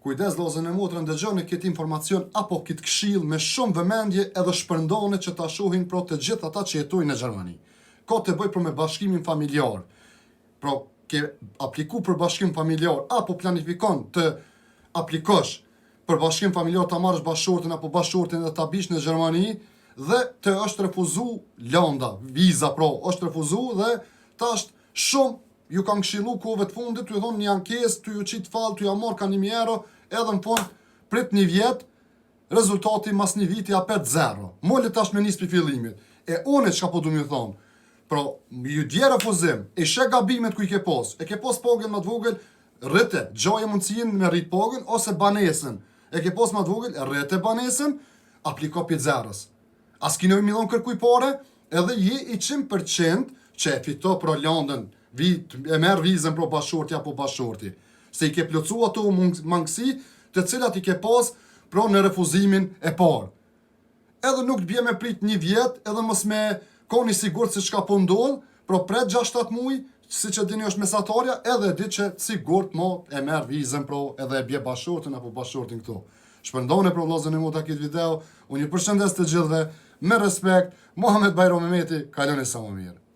Kujdes vëllezër e motra, ndëgjoni këtë informacion apo këtë këshill me shumë vëmendje edhe shpërndoni që ta shohin pro të gjithë ata që jetojnë në Gjermani. Ka të bëj për me bashkimin familjar. Pra, ke apliku për bashkim familjar apo planifikon të aplikosh për bashkim familjar ta marrësh bashkëshortin apo bashkëshortin dhe ta bish në Gjermani dhe të është refuzu landa, viza pra, është refuzu dhe tash shumë ju kanë këshillu kohëve të fundit, ju thonë një ankesë, ty ju qit fal, ty ja marr ka 1000 euro, edhe në fund prit një vjet, rezultati mas një viti apet 0. Mole tash me nis për fillimit. E une çka po du më thonë, pra ju dje refuzim, e she gabimet ku i ke pos, e ke pos pagën më të vogël, rrite, gjaje mundësin me rrit pagën, ose banesën, e ke pos më të vogël, rrite banesën, apliko për zerës. As ki nevojë millon kërkuj pare, edhe je i 100% që e fito pro landën, e merr vizën pro bashkëshorti apo bashkëshorti. Se i ke plotsu ato mangësi të cilat i ke pas pro në refuzimin e parë. Edhe nuk të bje me prit një vjet, edhe mos me koni sigurt se çka po ndodh, pro pret 6-7 muaj, si që dini është mesatarja, edhe di që sigurt mo e merr vizën pro edhe e bje bashkëshortin apo bashkëshortin këtu. Shpërndone pro vllazën e mota këtë video, unë ju përshëndes të gjithëve, me respekt, Mohamed Bajro Mehmeti, kaloni sa më mirë.